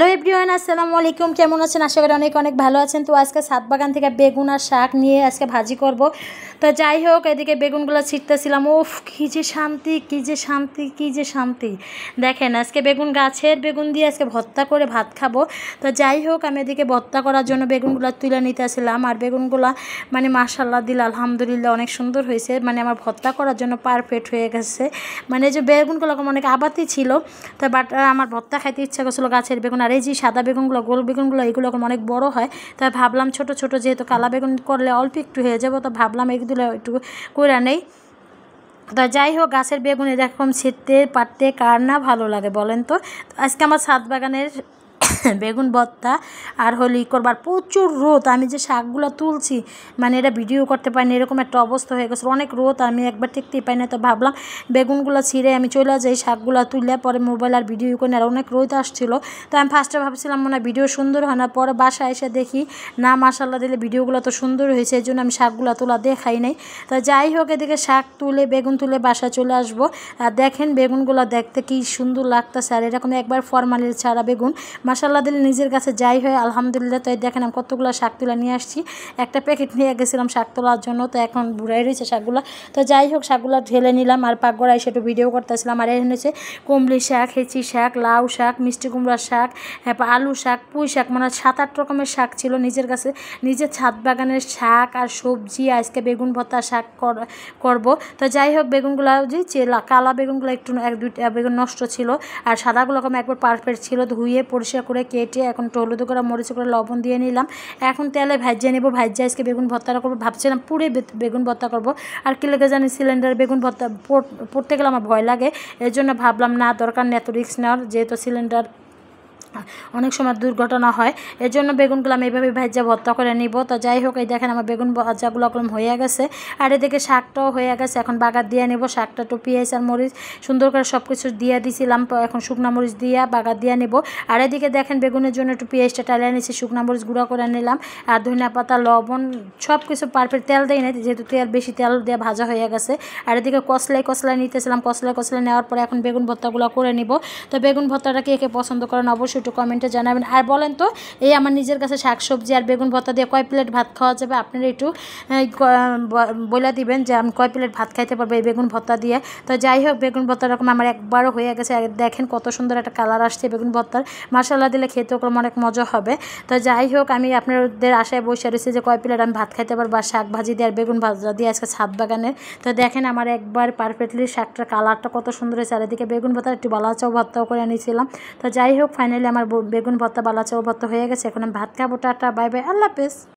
Hello everyone, আসসালামু আলাইকুম। কেমন আছেন? আশা করি অনেক অনেক ভালো আছেন। তো আজকে ছাদ বাগান থেকে বেগুন আর শাক নিয়ে আজকে ভাজি করব। তো যাই হোক, এদিকে বেগুনগুলো ছিটতেছিলাম। উফ, কী যে শান্তি, কী যে শান্তি, কী যে শান্তি। দেখেন, আজকে বেগুন গাছের বেগুন দিয়ে আজকে ভর্তা করে ভাত খাবো। তো যাই হোক, আমি এদিকে ভর্তা করার জন্য বেগুনগুলো তুলে নিতেছিলাম। আর বেগুনগুলো মানে মাশাআল্লাহ দিল, আলহামদুলিল্লাহ অনেক সুন্দর হয়েছে। মানে আমার ভর্তা করার জন্য পারফেক্ট হয়ে গেছে। মানে যে বেগুনগুলো অনেক আবাতি ছিল, তো বাট আমার ভর্তা খাইতে ইচ্ছা করছিলো গাছের বেগুন। আর এই যে সাদা বেগুনগুলো, গোল বেগুনগুলো, এগুলো অনেক বড় হয়। তাই ভাবলাম ছোট ছোট যেহেতু কালা বেগুন করলে অল্প একটু হয়ে যাবো, তো ভাবলাম এগুলো একটু করে নেই। তো যাই হোক, গাছের বেগুন এরকম ছিঁড়তে পারতে কার না ভালো লাগে বলেন তো। আজকে আমার ছাদ বাগানের বেগুন ভর্তা আর হলি করবার প্রচুর রোদ। আমি যে শাকগুলো তুলছি, মানে এটা ভিডিও করতে পারিনি, এরকম একটা অবস্থা হয়ে গেছে। অনেক রোদ, আমি একবার টিকতেই পাই না। তো ভাবলাম বেগুনগুলো ছিঁড়ে আমি চলে যাই, শাকগুলো তুললে পরে মোবাইল আর ভিডিও করে। আর অনেক রোদ আসছিলো, তো আমি ফার্স্টে ভাবছিলাম মনে হয় ভিডিও সুন্দর হয় না। পরে বাসায় এসে দেখি না, মাশাআল্লাহ দিলে ভিডিওগুলো তো সুন্দর হয়েছে। এই জন্য আমি শাকগুলো তোলা দেখাই নাই। তো যাই হোক, এদিকে শাক তুলে বেগুন তুলে বাসায় চলে আসবো। আর দেখেন বেগুনগুলো দেখতে কি সুন্দর লাগতেছে। আর এরকম একবার ফরমালিন ছাড়া বেগুন, মাশাআল্লাহ দিলে নিজের কাছে যাই হয় আলহামদুলিল্লাহ। তো দেখেন আমি কতগুলো শাক তুলে নিয়ে আসছি। একটা প্যাকেট নিয়ে গেছিলাম শাক তোলার জন্য, তো এখন বুড়াই রয়েছে শাকগুলো। তো যাই হোক, শাকগুলো ঢেলে নিলাম আর পাকগড়ায় সেটা ভিডিও করতেছিলাম। আর এখানে হচ্ছে কুমড়ি শাক, হেঁচি শাক, লাউ শাক, মিষ্টি কুমড়ার শাক, আলু শাক, পুঁই শাক, মানে 7-8 রকমের শাক ছিল নিজের কাছে। নিজের ছাদ বাগানের শাক আর সবজি আজকে বেগুন ভর্তা শাক করব। তো যাই হোক, বেগুনগুলো যে কালা বেগুনগুলো একটু 1-2টা বেগুন নষ্ট ছিল, আর সাদাগুলো একবার পারফেক্ট ছিল। ধুয়ে পরিষ্কার করে কেটে এখন একটু হলুদ করে মরিচ করে লবণ দিয়ে নিলাম। এখন তেলে ভাজিয়ে নেব। ভাজিয়ে আজকে বেগুন ভর্তাটা করবো। ভাবছিলাম পুরে বেগুন ভর্তা করব। আর কি লেগে জানি সিলিন্ডার বেগুন ভর্তা পড়তে গেলে আমার ভয় লাগে। এর জন্য ভাবলাম না, দরকার নেই এত রিস্ক নেওয়ার, যেহেতু সিলিন্ডার অনেক সময় দুর্ঘটনা হয়। এর জন্য বেগুনগুলো আমি এইভাবে ভাজা ভর্তা করে নিব। তো যাই হোক, এই দেখেন আমার বেগুন ভাজাগুলো হয়ে গেছে। আর এদিকে শাকটাও হয়ে গেছে। এখন বাগার দিয়ে নেব। শাকটা একটু পেঁয়াজ আর মরিচ সুন্দর করে সব কিছু দিয়ে দিয়েছিলাম, এখন শুকনো মরিচ দিয়ে বাগার দিয়ে নেব। আর এদিকে দেখেন বেগুনের জন্য একটু পেঁয়াজটা টালিয়ে নিয়েছি, শুকনো মরিচ গুঁড়ো করে নিলাম। আর ধনিয়া পাতা, লবণ সব কিছু পারফেক্ট। তেল দেয় না, যেহেতু বেশি তেল দিয়ে ভাজা হয়ে গেছে। আর এদিকে কসলাই নিতেছিলাম। কসলাই নেওয়ার পরে এখন বেগুন ভর্তাগুলো করে নিব। তো বেগুন ভর্তাটা কে কে পছন্দ করেন অবশ্যই একটু কমেন্টে জানাবেন। আর বলেন তো, এই আমার নিজের কাছে শাকসবজি আর বেগুন ভর্তা দিয়ে কয় প্লেট ভাত খাওয়া যাবে? আপনারা একটু বলে দিবেন যে আমি কয় প্লেট ভাত খাইতে পারবো এই বেগুন ভর্তা দিয়ে। তো যাই হোক, বেগুন ভর্তা এরকম আমার একবারও হয়ে গেছে। দেখেন কত সুন্দর একটা কালার আসছে বেগুন ভর্তার। মশলা দিলে খেতে ওরকম অনেক মজা হবে। তো যাই হোক, আমি আপনাদের আশায় বসে রয়েছি যে কয় প্লেট আমি ভাত খাইতে পারবো আর শাক ভাজি দিয়ে আর বেগুন ভাজা দিয়ে আজকে ছাদ বাগানের। তো দেখেন আমার একবার পারফেক্টলি শাকটার কালারটা কত সুন্দর হয়েছে। আর এদিকে বেগুন ভর্তা একটু বালাচাও ভর্তাও করে নিয়েছিলাম। তো যাই হোক, ফাইনালি আমার বেগুন ভর্তা বালাচাও ভর্তা হয়ে গেছে। এখন আমি ভাত খাবো। টাটা, বাই বাই, আল্লাহ হাফেজ।